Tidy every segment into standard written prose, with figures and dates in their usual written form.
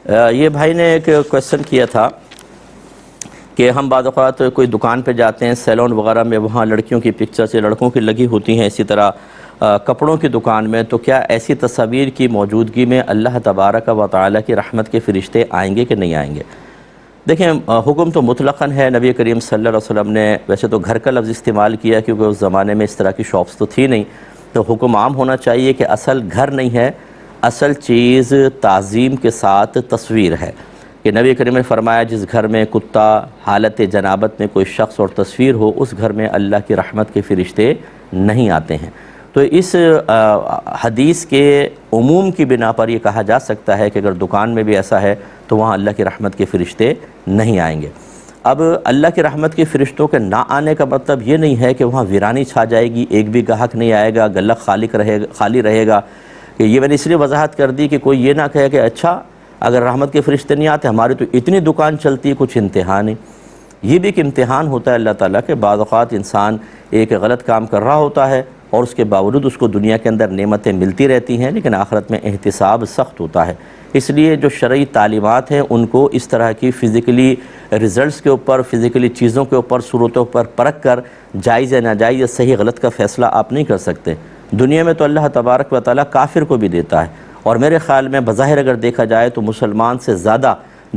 یہ بھائی نے ایک کویسچن کیا تھا کہ ہم بعض اوقات کوئی دکان پہ جاتے ہیں سیلون وغیرہ میں، وہاں لڑکیوں کی پکچرز یا لڑکوں کی لگی ہوتی ہیں، اسی طرح کپڑوں کی دکان میں، تو کیا ایسی تصاویر کی موجودگی میں اللہ تبارک و تعالیٰ کی رحمت کے فرشتے آئیں گے کہ نہیں آئیں گے؟ دیکھیں، حکم تو مطلقاً ہے۔ نبی کریم صلی اللہ علیہ وسلم نے ویسے تو گھر کا لفظ استعمال کیا کیونکہ اس زمانے میں اس طرح کی شاپس تو تھی نہیں، تو حکم عام ہونا چاہیے کہ اصل گھر نہیں ہے، اصل چیز تعظیم کے ساتھ تصویر ہے، کہ نبی کریم نے فرمایا جس گھر میں کتا حالت جنابت میں کوئی شخص اور تصویر ہو، اس گھر میں اللہ کی رحمت کے فرشتے نہیں آتے ہیں۔ تو اس حدیث کے عموم کی بنا پر یہ کہا جا سکتا ہے کہ اگر دکان میں بھی ایسا ہے تو وہاں اللہ کی رحمت کے فرشتے نہیں آئیں گے۔ اب اللہ کی رحمت کے فرشتوں کے نہ آنے کا مطلب یہ نہیں ہے کہ وہاں ویرانی چھا جائے گی، ایک بھی گاہک نہیں آئے گا، گلہ خالی رہے گا۔ کہ یہ میں نے اس لیے وضاحت کر دی کہ کوئی یہ نہ کہے کہ اچھا اگر رحمت کے فرشتے نہیں آتے، ہماری تو اتنی دکان چلتی ہے، کچھ انتہا نہیں۔ یہ بھی ایک امتحان ہوتا ہے اللہ تعالیٰ کہ بعض اوقات انسان ایک غلط کام کر رہا ہوتا ہے اور اس کے باوجود اس کو دنیا کے اندر نعمتیں ملتی رہتی ہیں، لیکن آخرت میں احتساب سخت ہوتا ہے۔ اس لیے جو شرعی تعلیمات ہیں ان کو اس طرح کی فزیکلی ریزلٹس کے اوپر، فزیکلی چیزوں کے اوپر، صورتوں پر پرکھ کر جائز یا ناجائز یا صحیح غلط کا فیصلہ آپ نہیں کر سکتے۔ دنیا میں تو اللہ تبارک و تعالیٰ کافر کو بھی دیتا ہے، اور میرے خیال میں بظاہر اگر دیکھا جائے تو مسلمان سے زیادہ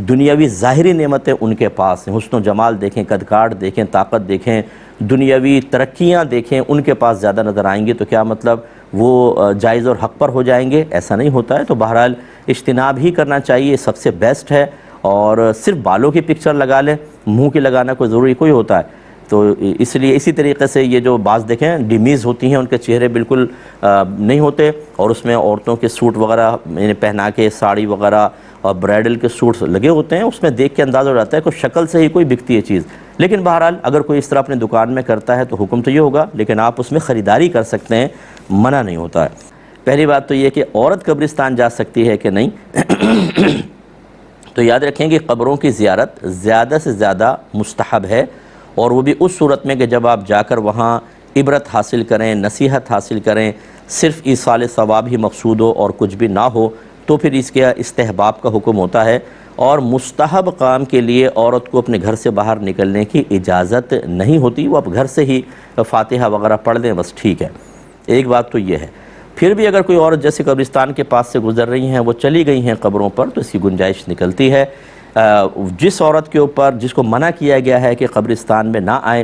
دنیاوی ظاہری نعمتیں ان کے پاس ہیں۔ حسن و جمال دیکھیں، قد کاٹ دیکھیں، طاقت دیکھیں، دنیاوی ترقیاں دیکھیں، ان کے پاس زیادہ نظر آئیں گے، تو کیا مطلب وہ جائز اور حق پر ہو جائیں گے؟ ایسا نہیں ہوتا ہے۔ تو بہرحال اجتناب ہی کرنا چاہیے، سب سے بیسٹ ہے۔ اور صرف بالوں کی پکچر لگا لیں، منہ کی لگانا کوئی ضروری کوئی ہوتا ہے؟ تو اس لیے اسی طریقے سے یہ جو بعض دیکھیں ڈیمیز ہوتی ہیں، ان کے چہرے بالکل نہیں ہوتے، اور اس میں عورتوں کے سوٹ وغیرہ پہنا کے ساڑی وغیرہ اور برائڈل کے سوٹس لگے ہوتے ہیں، اس میں دیکھ کے اندازہ ہو جاتا ہے کہ شکل سے ہی کوئی بکتی ہے چیز۔ لیکن بہرحال اگر کوئی اس طرح اپنی دکان میں کرتا ہے تو حکم تو یہ ہوگا، لیکن آپ اس میں خریداری کر سکتے ہیں، منع نہیں ہوتا ہے۔ پہلی بات تو یہ کہ عورت قبرستان جا سکتی ہے کہ نہیں؟ تو یاد رکھیں کہ قبروں کی زیارت زیادہ سے زیادہ مستحب ہے، اور وہ بھی اس صورت میں کہ جب آپ جا کر وہاں عبرت حاصل کریں، نصیحت حاصل کریں، صرف ایصال ثواب ہی مقصود ہو اور کچھ بھی نہ ہو، تو پھر اس کے استحباب کا حکم ہوتا ہے۔ اور مستحب کام کے لیے عورت کو اپنے گھر سے باہر نکلنے کی اجازت نہیں ہوتی، وہ اب گھر سے ہی فاتحہ وغیرہ پڑھ دیں، بس ٹھیک ہے۔ ایک بات تو یہ ہے۔ پھر بھی اگر کوئی عورت جیسے قبرستان کے پاس سے گزر رہی ہیں، وہ چلی گئی ہیں قبروں پر، تو اس کی گنجائش نکلتی ہے۔ جس عورت کے اوپر جس کو منع کیا گیا ہے کہ قبرستان میں نہ آئیں،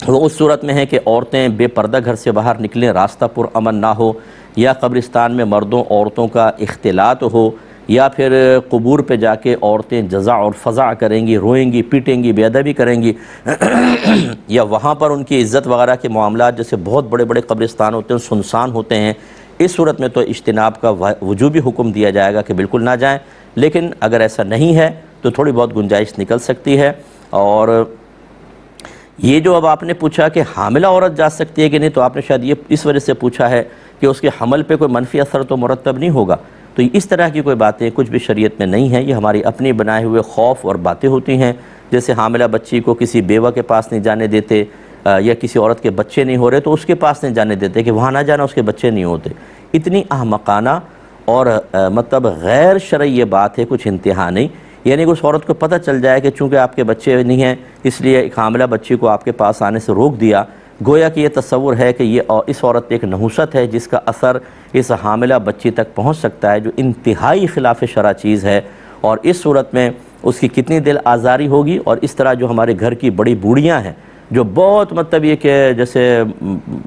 وہ اس صورت میں ہے کہ عورتیں بے پردہ گھر سے باہر نکلیں، راستہ پر امن نہ ہو، یا قبرستان میں مردوں عورتوں کا اختلاط ہو، یا پھر قبور پہ جا کے عورتیں جزع اور فضع کریں گی، روئیں گی، پیٹیں گی، بے ادبی کریں گی، یا وہاں پر ان کی عزت وغیرہ کے معاملات جیسے بہت بڑے بڑے قبرستان ہوتے ہیں سنسان ہوتے ہیں، اس صورت میں تو اجتناب کا وجوبی حکم دیا جائے گا کہ بالکل نہ جائیں۔ لیکن اگر ایسا نہیں ہے تو تھوڑی بہت گنجائش نکل سکتی ہے۔ اور یہ جو اب آپ نے پوچھا کہ حاملہ عورت جا سکتی ہے کہ نہیں، تو آپ نے شاید یہ اس وجہ سے پوچھا ہے کہ اس کے حمل پہ کوئی منفی اثر تو مرتب نہیں ہوگا، تو اس طرح کی کوئی باتیں کچھ بھی شریعت میں نہیں ہیں، یہ ہماری اپنی بنائے ہوئے خوف اور باتیں ہوتی ہیں۔ جیسے حاملہ بچی کو کسی بیوہ کے پاس نہیں جانے دیتے، یا کسی عورت کے بچے نہیں ہو رہے تو اس کے پاس نہیں جانے دیتے کہ وہاں نہ جانا، اس کے بچے نہیں ہوتے۔ اتنی احمقانہ اور مطلب غیر شرعی یہ بات ہے، کچھ انتہا نہیں۔ یعنی کہ اس عورت کو پتہ چل جائے کہ چونکہ آپ کے بچے نہیں ہیں اس لیے ایک حاملہ بچی کو آپ کے پاس آنے سے روک دیا، گویا کہ یہ تصور ہے کہ یہ اس عورت ایک نحوست ہے جس کا اثر اس حاملہ بچی تک پہنچ سکتا ہے، جو انتہائی خلاف شرع چیز ہے۔ اور اس صورت میں اس کی کتنی دل آزاری ہوگی۔ اور اس طرح جو ہمارے گھر کی بڑی بوڑھیاں ہیں جو بہت مطلب یہ کہ جیسے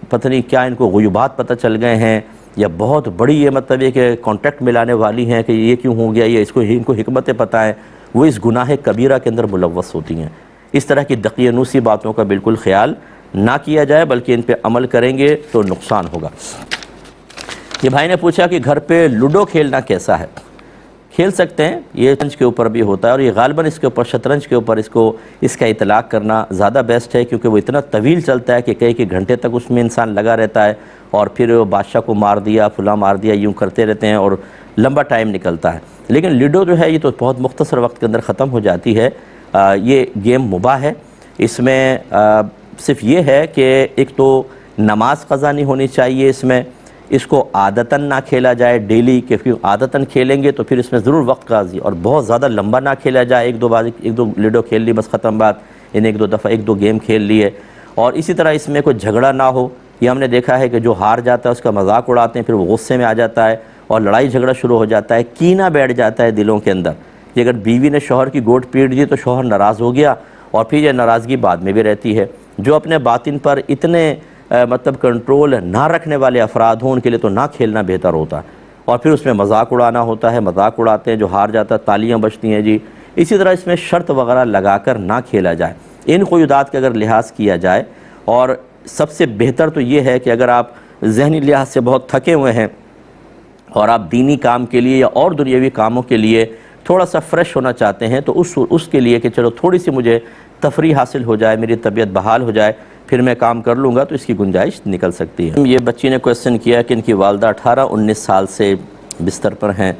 پتہ نہیں کیا ان کو غیوبات پتہ چل گئے ہیں، یا بہت بڑی یہ مطلب یہ کہ کانٹیکٹ ملانے والی ہیں کہ یہ کیوں ہو گیا، یہ ان کو حکمتیں پتہ ہیں، وہ اس گناہ کبیرہ کے اندر ملوث ہوتی ہیں۔ اس طرح کی دقیانوسی باتوں کا بالکل خیال نہ کیا جائے، بلکہ ان پہ عمل کریں گے تو نقصان ہوگا۔ یہ بھائی نے پوچھا کہ گھر پہ لوڈو کھیلنا کیسا ہے؟ کھیل سکتے ہیں، یہ شطرنج کے اوپر بھی ہوتا ہے، اور یہ غالباً اس کے اوپر شطرنج کے اوپر اس کا اطلاق کرنا زیادہ بیسٹ ہے، کیونکہ وہ اتنا طویل چلتا ہے کہ کئی گھنٹے تک اس میں انسان لگا رہتا ہے، اور پھر بادشاہ کو مار دیا، فلاں مار دیا، یوں کرتے رہتے ہیں اور لمبا ٹائم نکلتا ہے۔ لیکن لوڈو جو ہے یہ تو بہت مختصر وقت کے اندر ختم ہو جاتی ہے۔ یہ گیم مباح ہے، اس میں صرف یہ ہے کہ ایک تو نماز قضا نہیں ہونی چاہیے اس میں، اس کو عادتاً نہ کھیلا جائے ڈیلی، کیونکہ عادتاً کھیلیں گے تو پھر اس میں ضرور وقت قاضی، اور بہت زیادہ لمبا نہ کھیلا جائے، ایک دو لوڈو کھیل لی بس ختم بات، ایک دو دفعہ ایک دو گیم کھیل لیے، اور اسی طرح اس میں کوئی جھگڑا نہ ہو۔ یہ ہم نے دیکھا ہے کہ جو ہار جاتا ہے اس کا مذاق اڑاتے ہیں، پھر وہ غصے میں آ جاتا ہے اور لڑائی جھگڑا شروع ہو جاتا ہے، کینہ بیٹھ جاتا ہے دلوں کے اندر کہ اگر بیوی نے شوہر کی گوٹ پیٹ دی تو شوہر ناراض ہو گیا، اور پھر یہ ناراضگی بعد میں بھی رہتی ہے۔ جو اپنے باطن پر اتنے کنٹرول نہ رکھنے والے افراد ہوں ان کے لیے تو نہ کھیلنا بہتر ہوتا ہے، اور پھر اس میں مذاق اڑانا ہوتا ہے، مذاق اڑاتے ہیں، جو ہار جاتا ہے تالیاں بجتی ہیں جی۔ اسی طرح اس میں شرط وغیرہ لگا کر نہ کھیلا جائے، ان قیودات کا اگر لحاظ کیا جائے، اور سب سے بہتر تو یہ ہے کہ اگر آپ ذہنی لحاظ سے بہت تھکے ہوئے ہیں اور آپ دینی کام کے لیے یا اور دنیاوی کاموں کے لیے تھوڑا سا فریش ہونا چاہتے ہیں، تو اس کے لیے کہ چلو تھوڑی سی مجھے تفریح حاصل ہو جائے، میری طبیعت بحال ہو جائے، پھر میں کام کر لوں گا، تو اس کی گنجائش نکل سکتی ہے۔ یہ بچی نے کویسچن کیا کہ ان کی والدہ 18-19 سال سے بستر پر ہیں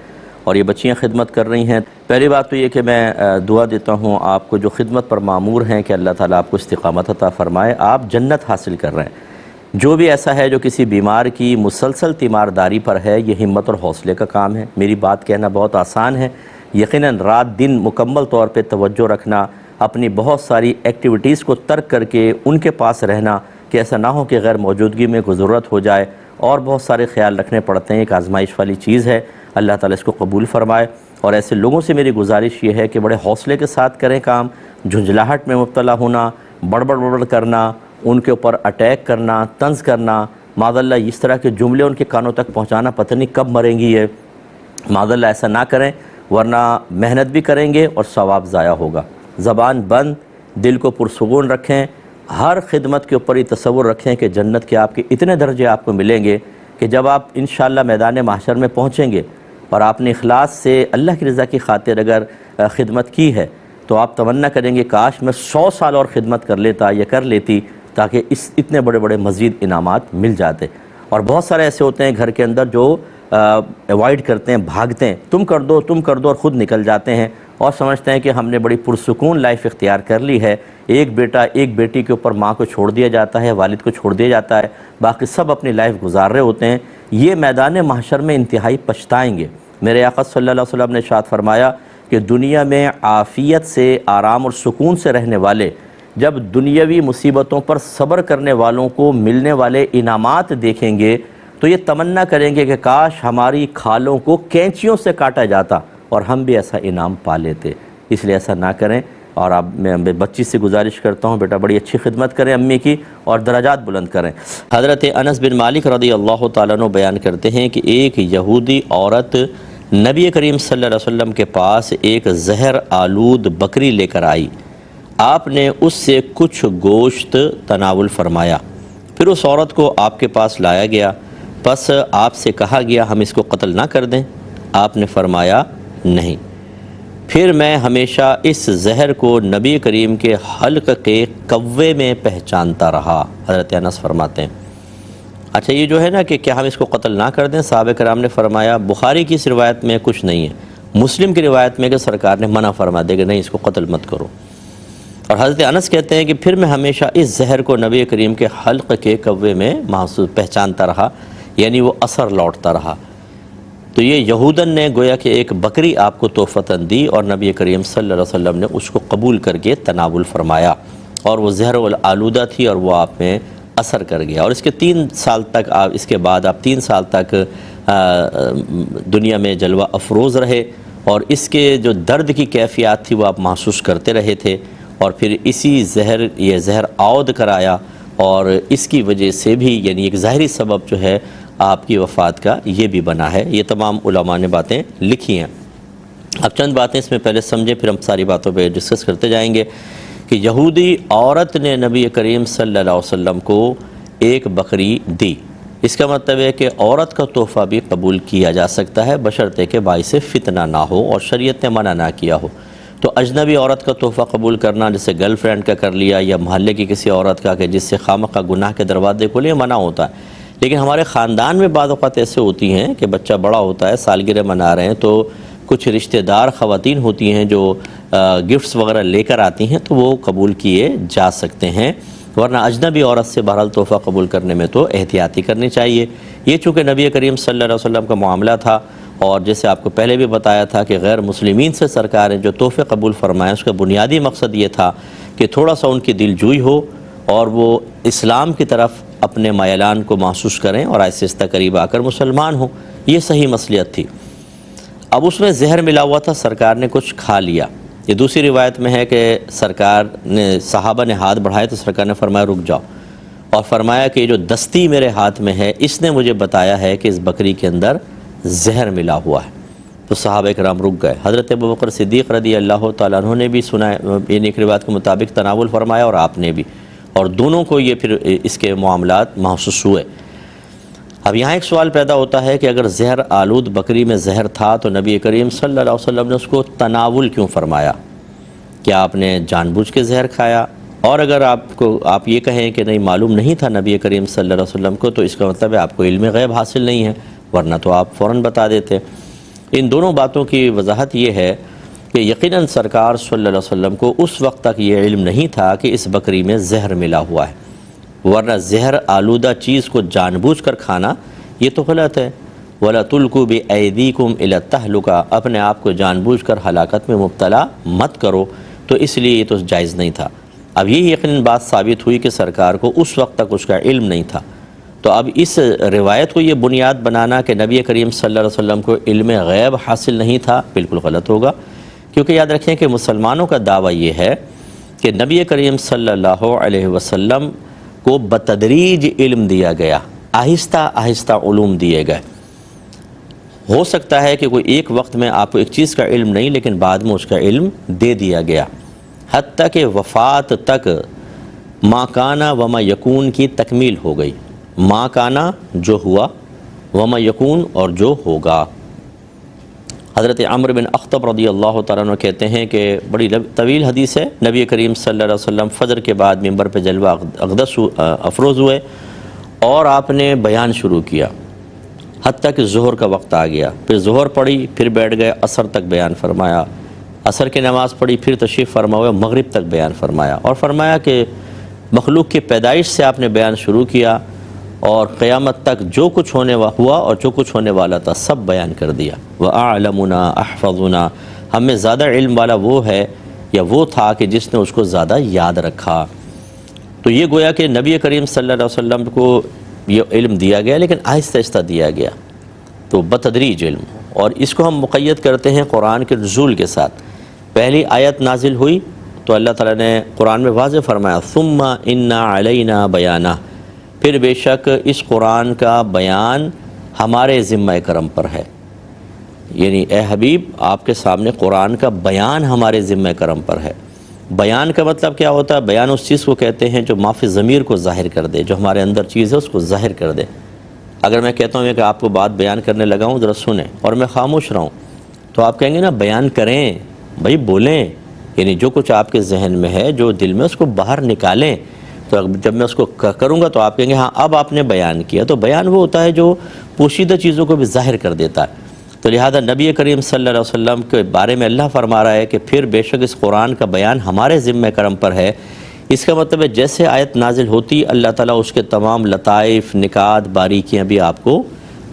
اور یہ بچیاں خدمت کر رہی ہیں۔ پہلی بات تو یہ کہ میں دعا دیتا ہوں آپ کو جو خدمت پر معمور ہیں کہ اللہ تعالیٰ آپ کو استقامت عطا فرمائے، آپ جنت حاصل کر رہے ہیں۔ جو بھی ایسا ہے جو کسی بیمار کی مسلسل تیمارداری پر ہے، یہ ہمت اور حوصلے کا کام ہے۔ میری بات کہنا بہت آسان ہے، یقیناً رات دن مکمل طور پہ توجہ رکھنا، اپنی بہت ساری ایکٹیویٹیز کو ترک کر کے ان کے پاس رہنا کہ ایسا نہ ہو کہ غیر موجودگی میں کوئی ضرورت ہو جائے، اور بہت سارے خیال رکھنے پڑتے ہیں، ایک آزمائش والی چیز ہے۔ اللہ تعالیٰ اس کو قبول فرمائے، اور ایسے لوگوں سے میری گزارش یہ ہے کہ بڑے حوصلے کے ساتھ کریں کام، جھنجھلاہٹ میں مبتلا ہونا، بڑبڑ کرنا، ان کے اوپر اٹیک کرنا، طنز کرنا، معاذ اللہ اس طرح کے جملے ان کے کانوں تک پہنچانا، پتہ نہیں کب مریں گی یہ، معاذ اللہ ایسا نہ کریں، ورنہ محنت بھی کریں گے اور ثواب ضائع ہوگا۔ زبان بند، دل کو پرسکون رکھیں، ہر خدمت کے اوپر یہ تصور رکھیں کہ جنت کے آپ کے اتنے درجے آپ کو ملیں گے کہ جب آپ انشاءاللہ میدان محشر میں پہنچیں گے اور آپ نے اخلاص سے اللہ کی رضا کی خاطر اگر خدمت کی ہے تو آپ تمنا کریں گے کاش میں 100 سال اور خدمت کر لیتا یا کر لیتی تاکہ اتنے بڑے بڑے مزید انعامات مل جاتے۔ اور بہت سارے ایسے ہوتے ہیں گھر کے اندر جو ایوائڈ کرتے ہیں، بھاگتے ہیں، تم کر دو اور خود نکل جاتے ہیں اور سمجھتے ہیں کہ ہم نے بڑی پرسکون لائف اختیار کر لی ہے۔ ایک بیٹا ایک بیٹی کے اوپر ماں کو چھوڑ دیا جاتا ہے، والد کو چھوڑ دیا جاتا ہے، باقی سب اپنی لائف گزار رہے ہوتے ہیں۔ یہ میدان محشر میں انتہائی پچھتائیں گے۔ میرے آقا صلی اللہ علیہ وسلم نے ارشاد فرمایا کہ دنیا میں عافیت سے، آرام اور سکون سے رہنے والے جب دنیاوی مصیبتوں پر صبر کرنے والوں کو ملنے والے انعامات دیکھیں گے تو یہ تمنا کریں گے کہ کاش ہماری کھالوں کو کینچیوں سے کاٹا جاتا اور ہم بھی ایسا انعام پا لیتے۔ اس لیے ایسا نہ کریں، اور اب میں بچی سے گزارش کرتا ہوں بیٹا بڑی اچھی خدمت کریں امی کی اور درجات بلند کریں۔ حضرت انس بن مالک رضی اللہ تعالیٰ عنہ بیان کرتے ہیں کہ ایک یہودی عورت نبی کریم صلی اللہ علیہ وسلم کے پاس ایک زہر آلود بکری لے کر آئی۔ آپ نے اس سے کچھ گوشت تناول فرمایا، پھر اس عورت کو آپ کے پاس لایا گیا، پس آپ سے کہا گیا ہم اس کو قتل نہ کر دیں؟ آپ نے فرمایا نہیں۔ پھر میں ہمیشہ اس زہر کو نبی کریم کے حلق کے کوے میں پہچانتا رہا۔ حضرت انس فرماتے ہیں اچھا یہ جو ہے نا کہ کیا ہم اس کو قتل نہ کر دیں؟ صحابہ کرام نے فرمایا بخاری کی اس روایت میں کچھ نہیں ہے، مسلم کی روایت میں کہ سرکار نے منع فرما دے کہ نہیں اس کو قتل مت کرو۔ اور حضرت انس کہتے ہیں کہ پھر میں ہمیشہ اس زہر کو نبی کریم کے حلق کے کوے میں محسوس پہچانتا رہا، یعنی وہ اثر لوٹتا رہا۔ تو یہ یہودن نے گویا کہ ایک بکری آپ کو تحفتاً دی اور نبی کریم صلی اللہ علیہ وسلم نے اس کو قبول کر کے تناول فرمایا، اور وہ زہر آلودہ تھی اور وہ آپ میں اثر کر گیا۔ اور اس کے 3 سال تک اس کے بعد آپ 3 سال تک دنیا میں جلوہ افروز رہے، اور اس کے جو درد کی کیفیات تھی وہ آپ محسوس کرتے رہے تھے، اور پھر یہ زہر عود کرایا، اور اس کی وجہ سے بھی یعنی ایک ظاہری سبب جو ہے آپ کی وفات کا یہ بھی بنا ہے۔ یہ تمام علماء نے باتیں لکھی ہیں۔ اب چند باتیں اس میں پہلے سمجھیں، پھر ہم ساری باتوں پہ ڈسکس کرتے جائیں گے کہ یہودی عورت نے نبی کریم صلی اللہ علیہ وسلم کو ایک بکری دی۔ اس کا مطلب ہے کہ عورت کا تحفہ بھی قبول کیا جا سکتا ہے بشرطے کہ باعث فتنہ نہ ہو اور شریعت نے منع نہ کیا ہو۔ تو اجنبی عورت کا تحفہ قبول کرنا جیسے گرل فرینڈ کا کر لیا، یا محلے کی کسی عورت کا کہ جس سے خامخواہ گناہ کے دروازے کھلے، منع ہوتا ہے۔ لیکن ہمارے خاندان میں بعض اوقات ایسے ہوتی ہیں کہ بچہ بڑا ہوتا ہے، سالگرہ منا رہے ہیں، تو کچھ رشتہ دار خواتین ہوتی ہیں جو گفٹس وغیرہ لے کر آتی ہیں، تو وہ قبول کیے جا سکتے ہیں، ورنہ اجنبی عورت سے بہرحال تحفہ قبول کرنے میں تو احتیاطی کرنی چاہیے۔ یہ چونکہ نبی کریم صلی اللہ علیہ وسلم کا معاملہ تھا، اور جیسے آپ کو پہلے بھی بتایا تھا کہ غیر مسلمین سے سرکار نے جو تحفے قبول فرمائے اس کا بنیادی مقصد یہ تھا کہ تھوڑا سا ان کی دل جوئی ہو اور وہ اسلام کی طرف اپنے میلان کو محسوس کریں اور آہستہ آہستہ قریب آ کر مسلمان ہوں۔ یہ صحیح مصلحت تھی۔ اب اس میں زہر ملا ہوا تھا، سرکار نے کچھ کھا لیا۔ یہ دوسری روایت میں ہے کہ سرکار نے صحابہ نے ہاتھ بڑھائے تو سرکار نے فرمایا رک جاؤ، اور فرمایا کہ یہ جو دستی میرے ہاتھ میں ہے اس نے مجھے بتایا ہے کہ اس بکری کے اندر زہر ملا ہوا ہے۔ تو صحابہ کرام رک گئے۔ حضرت ابوبکر صدیق رضی اللہ تعالیٰ عنہ نے بھی سنا، یعنی ایک روایت کے مطابق تناول فرمایا اور آپ نے بھی، اور دونوں کو یہ پھر اس کے معاملات محسوس ہوئے۔ اب یہاں ایک سوال پیدا ہوتا ہے کہ اگر زہر آلود بکری میں زہر تھا تو نبی کریم صلی اللہ علیہ وسلم نے اس کو تناول کیوں فرمایا؟ کیا آپ نے جان بوجھ کے زہر کھایا؟ اور اگر آپ یہ کہیں کہ نہیں معلوم نہیں تھا نبی کریم صلی اللہ علیہ وسلم کو، تو اس کا مطلب ہے آپ کو علم غیب حاصل نہیں ہے، ورنہ تو آپ فوراً بتا دیتے۔ ان دونوں باتوں کی وضاحت یہ ہے کہ یقیناً سرکار صلی اللہ علیہ وسلم کو اس وقت تک یہ علم نہیں تھا کہ اس بکری میں زہر ملا ہوا ہے، ورنہ زہر آلودہ چیز کو جان بوجھ کر کھانا یہ تو غلط ہے۔ وَلَا تُلْقُوا بِأَيْدِيكُمْ إِلَى التَّهْلُكَةِ، اپنے آپ کو جان بوجھ کر ہلاکت میں مبتلا مت کرو، تو اس لیے یہ تو جائز نہیں تھا۔ اب یہ یقیناً بات ثابت ہوئی کہ سرکار کو اس وقت تک اس کا علم نہیں تھا، تو اب اس روایت کو یہ بنیاد بنانا کہ نبی کریم صلی اللہ علیہ وسلم کو علم غیب حاصل نہیں تھا بالکل غلط ہوگا، کیونکہ یاد رکھیں کہ مسلمانوں کا دعویٰ یہ ہے کہ نبی کریم صلی اللہ علیہ وسلم کو بتدریج علم دیا گیا، آہستہ آہستہ علوم دیے گئے۔ ہو سکتا ہے کہ کوئی ایک وقت میں آپ کو ایک چیز کا علم نہیں، لیکن بعد میں اس کا علم دے دیا گیا، حتیٰ کہ وفات تک ما کانا وما یکون کی تکمیل ہو گئی۔ ما کانا جو ہوا، وما یکون اور جو ہوگا۔ حضرت عمرو بن اخطب رضی اللہ تعالیٰ عنہ کہتے ہیں کہ بڑی طویل حدیث ہے، نبی کریم صلی اللہ علیہ وسلم فجر کے بعد ممبر پہ جلوہ اقدس افروز ہوئے اور آپ نے بیان شروع کیا حتیٰ کہ ظہر کا وقت آ گیا، پھر ظہر پڑھی، پھر بیٹھ گئے، عصر تک بیان فرمایا، عصر کی نماز پڑھی، پھر تشریف فرما ہوئے، مغرب تک بیان فرمایا، اور فرمایا کہ مخلوق کی پیدائش سے آپ نے بیان شروع کیا اور قیامت تک جو کچھ ہونے ہوا اور جو کچھ ہونے والا تھا سب بیان کر دیا۔ وَأَعْلَمُنَا أَحْفَظُنَا، ہم میں زیادہ علم والا وہ ہے یا وہ تھا کہ جس نے اس کو زیادہ یاد رکھا۔ تو یہ گویا کہ نبی کریم صلی اللہ علیہ وسلم کو یہ علم دیا گیا، لیکن آہستہ آہستہ دیا گیا، تو بتدریج علم، اور اس کو ہم مقید کرتے ہیں قرآن کے نزول کے ساتھ۔ پہلی آیت نازل ہوئی تو اللہ تعالیٰ نے قرآن میں واضح فرمایا ثم ان علینا بیانہ، پھر بے شک اس قرآن کا بیان ہمارے ذمہ کرم پر ہے، یعنی اے حبیب آپ کے سامنے قرآن کا بیان ہمارے ذمہ کرم پر ہے۔ بیان کا مطلب کیا ہوتا ہے؟ بیان اس چیز کو کہتے ہیں جو مافی ضمیر کو ظاہر کر دے، جو ہمارے اندر چیز ہے اس کو ظاہر کر دے۔ اگر میں کہتا ہوں کہ آپ کو بات بیان کرنے لگا ہوں ذرا سنیں، اور میں خاموش رہوں، تو آپ کہیں گے نا بیان کریں، بھائی بولیں، یعنی جو کچھ آپ کے ذہن میں ہے جو دل میں اس کو باہر نکالیں۔ تو جب میں اس کو کروں گا تو آپ کہیں گے ہاں اب آپ نے بیان کیا۔ تو بیان وہ ہوتا ہے جو پوشیدہ چیزوں کو بھی ظاہر کر دیتا ہے۔ تو لہذا نبی کریم صلی اللہ علیہ وسلم کے بارے میں اللہ فرما رہا ہے کہ پھر بے شک اس قرآن کا بیان ہمارے ذمہ کرم پر ہے۔ اس کا مطلب ہے جیسے آیت نازل ہوتی اللہ تعالیٰ اس کے تمام لطائف، نکات، باریکیاں بھی آپ کو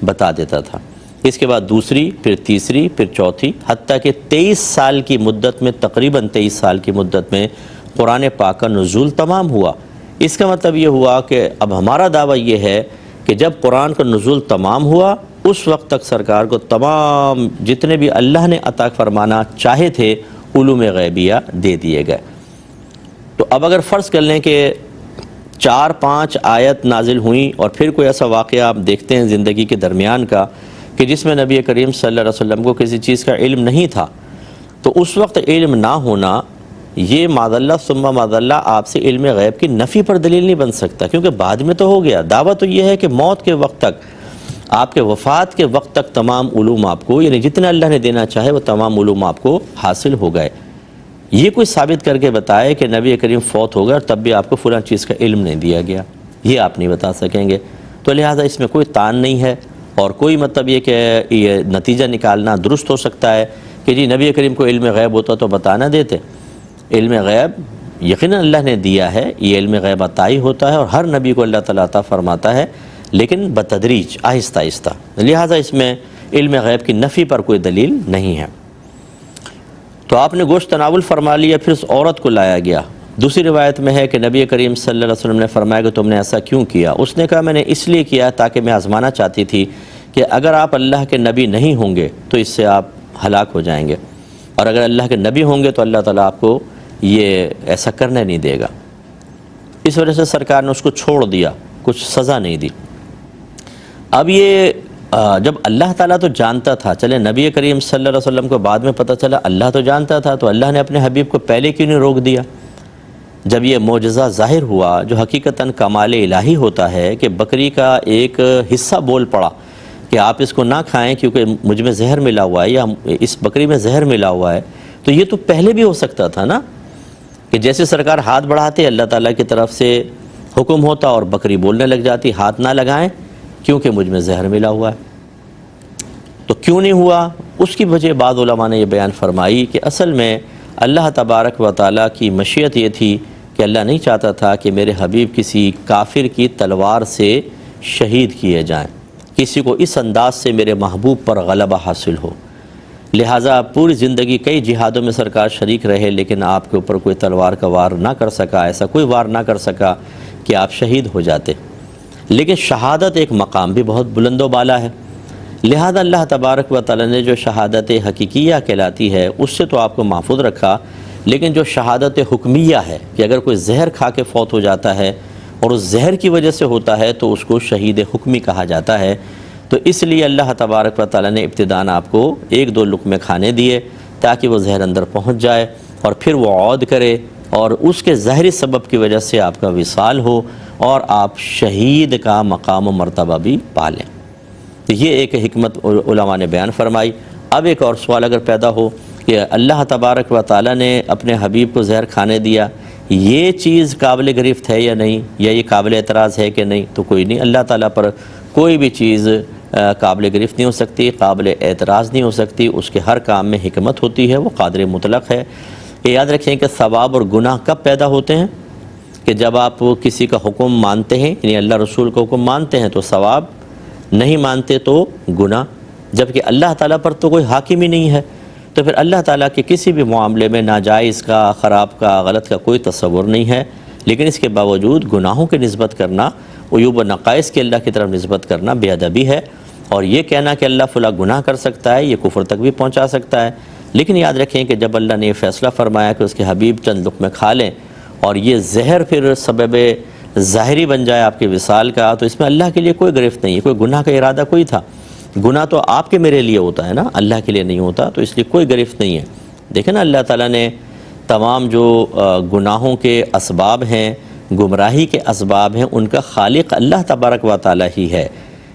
بتا دیتا تھا۔ اس کے بعد دوسری، پھر تیسری، پھر چوتھی، حتیٰ کہ 23 سال کی مدت میں، تقریباً 23 سال کی مدت میں قرآن پاک کا نزول تمام ہوا۔ اس کا مطلب یہ ہوا کہ اب ہمارا دعویٰ یہ ہے کہ جب قرآن کا نزول تمام ہوا اس وقت تک سرکار کو تمام جتنے بھی اللہ نے عطا فرمانا چاہے تھے علوم غیبیہ دے دیے گئے۔ تو اب اگر فرض کر لیں کہ 4-5 آیت نازل ہوئیں اور پھر کوئی ایسا واقعہ آپ دیکھتے ہیں زندگی کے درمیان کا کہ جس میں نبی کریم صلی اللہ علیہ وسلم کو کسی چیز کا علم نہیں تھا، تو اس وقت علم نہ ہونا یہ معاذ اللہ ثم معاذ اللہ آپ سے علم غیب کی نفی پر دلیل نہیں بن سکتا، کیونکہ بعد میں تو ہو گیا۔ دعویٰ تو یہ ہے کہ موت کے وقت تک، آپ کے وفات کے وقت تک تمام علوم آپ کو، یعنی جتنا اللہ نے دینا چاہے وہ تمام علوم آپ کو حاصل ہو گئے۔ یہ کوئی ثابت کر کے بتائے کہ نبی کریم فوت ہو گئے اور تب بھی آپ کو فلاں چیز کا علم نہیں دیا گیا، یہ آپ نہیں بتا سکیں گے۔ تو لہٰذا اس میں کوئی تان نہیں ہے، اور کوئی مطلب یہ کہ یہ نتیجہ نکالنا درست ہو سکتا ہے کہ جی نبی کریم کو علم غیب ہوتا تو بتا نہ دیتے۔ علم غیب یقیناً اللہ نے دیا ہے، یہ علم غیب عطائی ہوتا ہے اور ہر نبی کو اللہ تعالیٰ عطا فرماتا ہے، لیکن بتدریج، آہستہ آہستہ، لہٰذا اس میں علم غیب کی نفی پر کوئی دلیل نہیں ہے۔ تو آپ نے گوشت تناول فرما لیا، پھر اس عورت کو لایا گیا۔ دوسری روایت میں ہے کہ نبی کریم صلی اللہ علیہ وسلم نے فرمایا کہ تم نے ایسا کیوں کیا؟ اس نے کہا میں نے اس لیے کیا تاکہ میں آزمانا چاہتی تھی کہ اگر آپ اللہ کے نبی نہیں ہوں گے تو اس سے آپ ہلاک ہو جائیں گے، اور اگر اللہ کے نبی ہوں گے تو اللہ تعالیٰ آپ کو یہ ایسا کرنے نہیں دے گا۔ اس وجہ سے سرکار نے اس کو چھوڑ دیا، کچھ سزا نہیں دی۔ اب یہ جب اللہ تعالیٰ تو جانتا تھا، چلے نبی کریم صلی اللہ علیہ وسلم کو بعد میں پتہ چلا اللہ تو جانتا تھا، تو اللہ نے اپنے حبیب کو پہلے کیوں نہیں روک دیا؟ جب یہ معجزہ ظاہر ہوا جو حقیقتاً کمال الہی ہوتا ہے کہ بکری کا ایک حصہ بول پڑا کہ آپ اس کو نہ کھائیں کیونکہ مجھ میں زہر ملا ہوا ہے یا اس بکری میں زہر ملا ہوا ہے، تو یہ تو پہلے بھی ہو سکتا تھا نا، کہ جیسے سرکار ہاتھ بڑھاتے اللہ تعالیٰ کی طرف سے حکم ہوتا اور بکری بولنے لگ جاتی ہاتھ نہ لگائیں کیونکہ مجھ میں زہر ملا ہوا ہے۔ تو کیوں نہیں ہوا؟ اس کی وجہ بعض علماء نے یہ بیان فرمائی کہ اصل میں اللہ تبارک و تعالیٰ کی مشیت یہ تھی کہ اللہ نہیں چاہتا تھا کہ میرے حبیب کسی کافر کی تلوار سے شہید کیے جائیں، کسی کو اس انداز سے میرے محبوب پر غلبہ حاصل ہو، لہٰذا پوری زندگی کئی جہادوں میں سرکار شریک رہے لیکن آپ کے اوپر کوئی تلوار کا وار نہ کر سکا، ایسا کوئی وار نہ کر سکا کہ آپ شہید ہو جاتے۔ لیکن شہادت ایک مقام بھی بہت بلند و بالا ہے، لہذا اللہ تبارک و تعالیٰ نے جو شہادت حقیقیہ کہلاتی ہے اس سے تو آپ کو محفوظ رکھا، لیکن جو شہادت حکمیہ ہے کہ اگر کوئی زہر کھا کے فوت ہو جاتا ہے اور اس زہر کی وجہ سے ہوتا ہے تو اس کو شہید حکمی کہا جاتا ہے۔ تو اس لیے اللہ تبارک و تعالیٰ نے ابتداً آپ کو ایک دو لقمے کھانے دیے تاکہ وہ زہر اندر پہنچ جائے اور پھر وہ عود کرے اور اس کے ظاہری سبب کی وجہ سے آپ کا وصال ہو اور آپ شہید کا مقام و مرتبہ بھی پالیں۔ تو یہ ایک حکمت علماء نے بیان فرمائی۔ اب ایک اور سوال اگر پیدا ہو کہ اللہ تبارک و تعالیٰ نے اپنے حبیب کو زہر کھانے دیا، یہ چیز قابل گرفت ہے یا نہیں، یا یہ قابل اعتراض ہے کہ نہیں، تو کوئی نہیں، اللہ تعالیٰ پر کوئی بھی چیز قابل گرفت نہیں ہو سکتی، قابل اعتراض نہیں ہو سکتی، اس کے ہر کام میں حکمت ہوتی ہے، وہ قادر مطلق ہے۔ یہ یاد رکھیں کہ ثواب اور گناہ کب پیدا ہوتے ہیں؟ کہ جب آپ کسی کا حکم مانتے ہیں، یعنی اللہ رسول کا حکم مانتے ہیں تو ثواب، نہیں مانتے تو گناہ، جبکہ اللہ تعالیٰ پر تو کوئی حاکم ہی نہیں ہے، تو پھر اللہ تعالیٰ کے کسی بھی معاملے میں ناجائز کا، خراب کا، غلط کا کوئی تصور نہیں ہے، لیکن اس کے باوجود گناہوں کی نسبت کرنا، عیوب و نقائص کے اللہ کی طرف نسبت کرنا بے ادبی ہے، اور یہ کہنا کہ اللہ فلاں گناہ کر سکتا ہے یہ کفر تک بھی پہنچا سکتا ہے۔ لیکن یاد رکھیں کہ جب اللہ نے یہ فیصلہ فرمایا کہ اس کے حبیب چند لقمے کھا لیں اور یہ زہر پھر سبب ظاہری بن جائے آپ کے وصال کا، تو اس میں اللہ کے لیے کوئی گرفت نہیں ہے، کوئی گناہ کا ارادہ کوئی تھا، گناہ تو آپ کے میرے لیے ہوتا ہے نا، اللہ کے لیے نہیں ہوتا، تو اس لیے کوئی گرفت نہیں ہے۔ دیکھیں نا اللہ تعالیٰ نے تمام جو گناہوں کے اسباب ہیں، گمراہی کے اسباب ہیں، ان کا خالق اللہ تبارک و تعالیٰ ہی ہے۔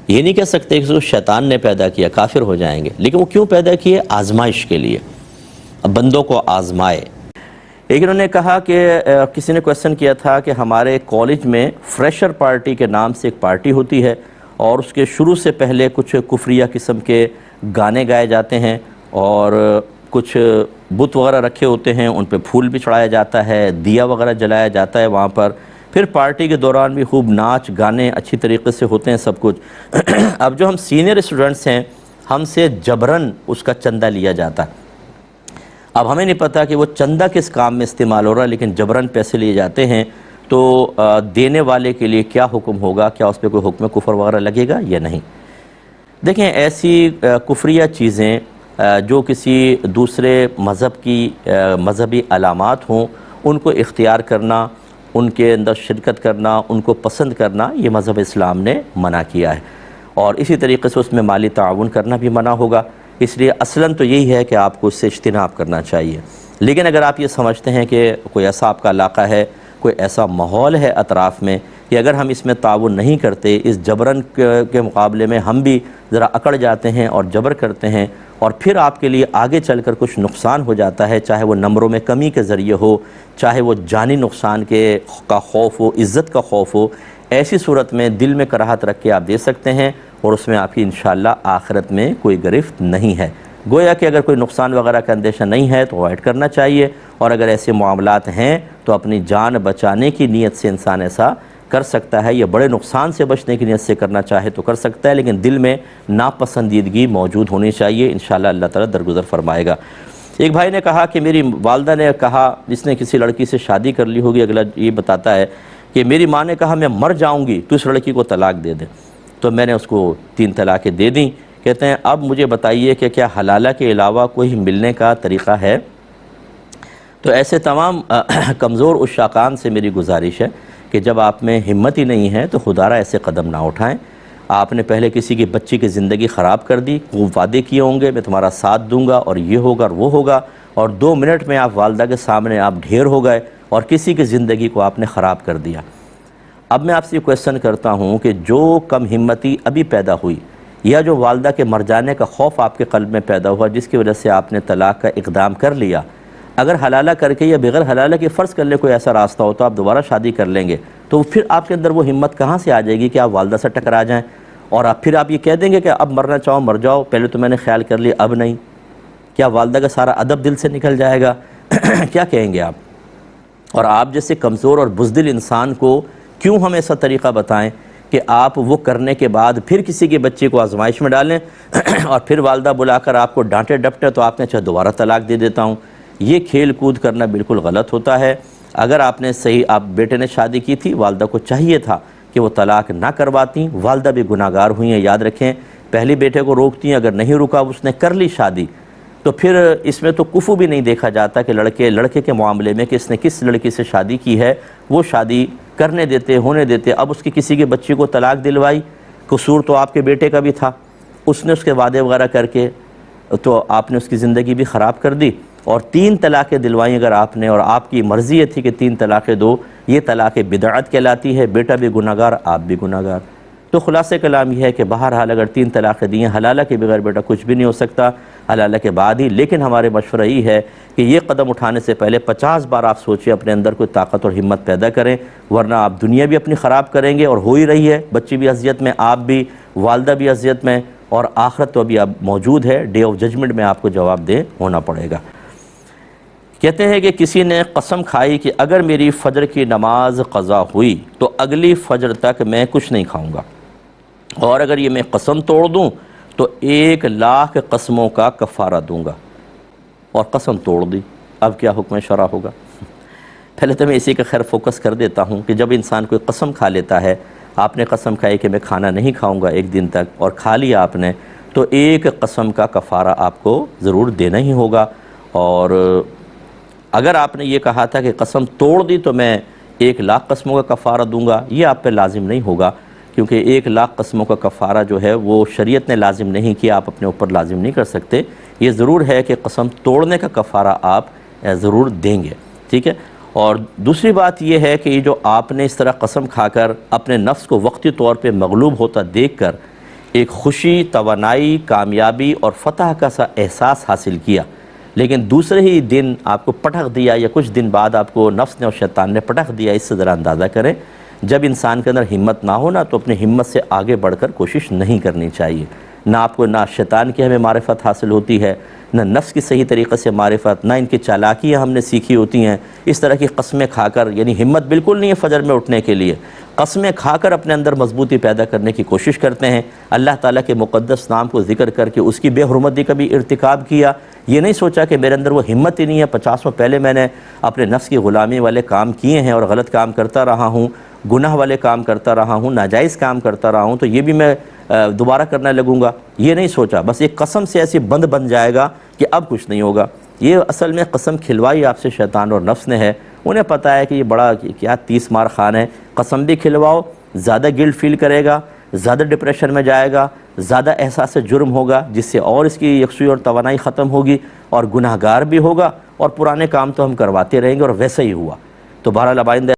یہ نہیں کہہ سکتے کہ اس کو شیطان نے پیدا کیا، کافر ہو جائیں گے، لیکن وہ کیوں پیدا کیے؟ آزمائش کے لیے، بندوں کو آزمائے۔ ایک انہوں نے کہا کہ کسی نے کویسچن کیا تھا کہ ہمارے کالج میں فریشر پارٹی کے نام سے ایک پارٹی ہوتی ہے اور اس کے شروع سے پہلے کچھ کفریہ قسم کے گانے گائے جاتے ہیں اور کچھ بت وغیرہ رکھے ہوتے ہیں، ان پہ پھول بھی چڑھایا جاتا ہے، دیا وغیرہ جلایا جاتا ہے وہاں پر، پھر پارٹی کے دوران بھی خوب ناچ گانے اچھی طریقے سے ہوتے ہیں سب کچھ۔ اب جو ہم سینئر اسٹوڈنٹس ہیں، ہم سے جبراً اس کا چندہ لیا جاتا ہے۔ اب ہمیں نہیں پتہ کہ وہ چندہ کس کام میں استعمال ہو رہا ہے، لیکن جبراً پیسے لیے جاتے ہیں، تو دینے والے کے لیے کیا حکم ہوگا؟ کیا اس پہ کوئی حکم کفر وغیرہ لگے گا یا نہیں؟ دیکھیں ایسی کفریہ چیزیں جو کسی دوسرے مذہب کی مذہبی علامات ہوں، ان کو اختیار کرنا، ان کے اندر شرکت کرنا، ان کو پسند کرنا، یہ مذہب اسلام نے منع کیا ہے، اور اسی طریقے سے اس میں مالی تعاون کرنا بھی منع ہوگا۔ اس لیے اصلاً تو یہی ہے کہ آپ کو اس سے اجتناب کرنا چاہیے۔ لیکن اگر آپ یہ سمجھتے ہیں کہ کوئی ایسا آپ کا علاقہ ہے، کوئی ایسا ماحول ہے اطراف میں کہ اگر ہم اس میں تعاون نہیں کرتے، اس جبرن کے مقابلے میں ہم بھی ذرا اکڑ جاتے ہیں اور جبر کرتے ہیں، اور پھر آپ کے لیے آگے چل کر کچھ نقصان ہو جاتا ہے، چاہے وہ نمبروں میں کمی کے ذریعے ہو، چاہے وہ جانی نقصان کا خوف ہو، عزت کا خوف ہو، ایسی صورت میں دل میں کراہت رکھ کے آپ دے سکتے ہیں، اور اس میں آپ کی انشاءاللہ آخرت میں کوئی گرفت نہیں ہے۔ گویا کہ اگر کوئی نقصان وغیرہ کا اندیشہ نہیں ہے تو اوائڈ کرنا چاہیے، اور اگر ایسے معاملات ہیں تو اپنی جان بچانے کی نیت سے انسان ایسا کر سکتا ہے، یہ بڑے نقصان سے بچنے کی نیت سے کرنا چاہے تو کر سکتا ہے، لیکن دل میں ناپسندیدگی موجود ہونی چاہیے، انشاءاللہ اللہ تعالیٰ درگزر فرمائے گا۔ ایک بھائی نے کہا کہ میری والدہ نے کہا، جس نے کسی لڑکی سے شادی کر لی ہوگی، اگلا یہ بتاتا ہے کہ میری ماں نے کہا میں مر جاؤں گی تو اس لڑکی کو طلاق دے دے، تو میں نے اس کو 3 طلاقیں دے دیں۔ کہتے ہیں اب مجھے بتائیے کہ کیا حلالہ کے علاوہ کوئی ملنے کا طریقہ ہے؟ تو ایسے تمام کمزور عشاقان سے میری گزارش ہے کہ جب آپ میں ہمت ہی نہیں ہے تو خدارہ ایسے قدم نہ اٹھائیں۔ آپ نے پہلے کسی کی بچی کی زندگی خراب کر دی، خوب وعدے کیے ہوں گے میں تمہارا ساتھ دوں گا اور یہ ہوگا اور وہ ہوگا، اور 2 منٹ میں آپ والدہ کے سامنے آپ ڈھیر ہو گئے اور کسی کی زندگی کو آپ نے خراب کر دیا۔ اب میں آپ سے یہ کویسچن کرتا ہوں کہ جو کم ہمتی ابھی پیدا ہوئی یا جو والدہ کے مر جانے کا خوف آپ کے قلب میں پیدا ہوا جس کی وجہ سے آپ نے طلاق کا اقدام کر لیا، اگر حلالہ کر کے یا بغیر حلالہ کے فرض کر لے کوئی ایسا راستہ ہو تو آپ دوبارہ شادی کر لیں گے، تو پھر آپ کے اندر وہ ہمت کہاں سے آ جائے گی کہ آپ والدہ سے ٹکرا جائیں اور پھر آپ یہ کہہ دیں گے کہ اب مرنا چاہو مر جاؤ، پہلے تو میں نے خیال کر لیا اب نہیں؟ کیا والدہ کا سارا ادب دل سے نکل جائے گا؟ کیا کہیں گے آپ؟ اور آپ جیسے کمزور اور بزدل انسان کو کیوں ہم ایسا طریقہ بتائیں کہ آپ وہ کرنے کے بعد پھر کسی کے بچے کو آزمائش میں ڈالیں اور پھر والدہ بلا کر آپ کو ڈانٹے ڈپٹے تو آپ نے چاہے دوبارہ طلاق دے دیتا ہوں؟ یہ کھیل کود کرنا بالکل غلط ہوتا ہے۔ اگر آپ نے صحیح آپ بیٹے نے شادی کی تھی، والدہ کو چاہیے تھا کہ وہ طلاق نہ کرواتی، والدہ بھی گناہگار ہوئی ہیں، یاد رکھیں۔ پہلی بیٹے کو روکتی ہیں، اگر نہیں رکا اس نے کر لی شادی تو پھر اس میں تو کفو بھی نہیں دیکھا جاتا کہ لڑکے کے معاملے میں کہ اس نے کس لڑکی سے شادی کی ہے، وہ شادی کرنے دیتے ہونے دیتے۔ اب اس کی کسی کے بچی کو طلاق دلوائی، قصور تو آپ کے بیٹے کا بھی تھا، اس نے اس کے وعدے وغیرہ کر کے تو آپ نے اس کی زندگی بھی خراب کر دی، اور 3 طلاقیں دلوائیں اگر آپ نے اور آپ کی مرضی یہ تھی کہ 3 طلاقیں دو، یہ طلاق بدعت کہلاتی ہے، بیٹا بھی گناہگار آپ بھی گناہگار۔ تو خلاصہ کلام یہ ہے کہ بہرحال اگر 3 طلاقیں دی ہیں، حلالہ کے بغیر بیٹا کچھ بھی نہیں ہو سکتا، حلالہ کے بعد ہی۔ لیکن ہمارے مشورہ یہ ہے کہ یہ قدم اٹھانے سے پہلے 50 بار آپ سوچیں، اپنے اندر کوئی طاقت اور ہمت پیدا کریں، ورنہ آپ دنیا بھی اپنی خراب کریں گے اور ہو ہی رہی ہے، بچی بھی اذیت میں، آپ بھی، والدہ بھی اذیت میں، اور آخرت تو ابھی اب موجود ہے، ڈے آف ججمنٹ میں آپ کو جواب دہ ہونا پڑے گا۔ کہتے ہیں کہ کسی نے قسم کھائی کہ اگر میری فجر کی نماز قضا ہوئی تو اگلی فجر تک میں کچھ نہیں کھاؤں گا، اور اگر یہ میں قسم توڑ دوں تو 1,00,000 قسموں کا کفارہ دوں گا، اور قسم توڑ دی۔ اب کیا حکم شرع ہوگا؟ پہلے تو میں اسی کا خیر فوکس کر دیتا ہوں کہ جب انسان کوئی قسم کھا لیتا ہے، آپ نے قسم کھائی کہ میں کھانا نہیں کھاؤں گا 1 دن تک، اور کھا لیا آپ نے، تو 1 قسم کا کفارہ آپ کو ضرور دینا ہی ہوگا۔ اور اگر آپ نے یہ کہا تھا کہ قسم توڑ دی تو میں 1,00,000 قسموں کا کفارہ دوں گا، یہ آپ پہ لازم نہیں ہوگا، کیونکہ 1,00,000 قسموں کا کفارہ جو ہے وہ شریعت نے لازم نہیں کیا، آپ اپنے اوپر لازم نہیں کر سکتے۔ یہ ضرور ہے کہ قسم توڑنے کا کفارہ آپ ضرور دیں گے، ٹھیک ہے۔ اور دوسری بات یہ ہے کہ یہ جو آپ نے اس طرح قسم کھا کر اپنے نفس کو وقتی طور پہ مغلوب ہوتا دیکھ کر ایک خوشی، توانائی، کامیابی اور فتح کا سا احساس حاصل کیا، لیکن دوسرے ہی دن آپ کو پٹخ دیا یا کچھ دن بعد آپ کو نفس نے اور شیطان نے پٹخ دیا، اس سے ذرا اندازہ کریں۔ جب انسان کے اندر ہمت نہ ہو نا تو اپنی ہمت سے آگے بڑھ کر کوشش نہیں کرنی چاہیے۔ نہ آپ کو نہ شیطان کی ہمیں معرفت حاصل ہوتی ہے، نہ نفس کی صحیح طریقے سے معرفت، نہ ان کی چالاکیاں ہم نے سیکھی ہوتی ہیں۔ اس طرح کی قسمیں کھا کر، یعنی ہمت بالکل نہیں ہے فجر میں اٹھنے کے لیے، قسمیں کھا کر اپنے اندر مضبوطی پیدا کرنے کی کوشش کرتے ہیں، اللہ تعالیٰ کے مقدس نام کو ذکر کر کے اس کی بے حرمتی کا بھی ارتکاب کیا۔ یہ نہیں سوچا کہ میرے اندر وہ ہمت ہی نہیں ہے، 50 پہلے میں نے اپنے نفس کی غلامی والے کام کیے ہیں اور غلط کام کرتا رہا ہوں، گناہ والے کام کرتا رہا ہوں، ناجائز کام کرتا رہا ہوں، تو یہ بھی میں دوبارہ کرنے لگوں گا، یہ نہیں سوچا۔ بس ایک قسم سے ایسی بند بن جائے گا کہ اب کچھ نہیں ہوگا۔ یہ اصل میں قسم کھلوائی آپ سے شیطان اور نفس نے ہے، انہیں پتہ ہے کہ یہ بڑا کیا 30 مار خان ہے، قسم بھی کھلواؤ، زیادہ گلٹ فیل کرے گا، زیادہ ڈپریشن میں جائے گا، زیادہ احساس جرم ہوگا، جس سے اور اس کی یکسوئی اور توانائی ختم ہوگی اور گناہگار بھی ہوگا، اور پرانے کام تو ہم کرواتے رہیں گے، اور ویسا ہی ہوا۔ تو بہرحال اب آئندہ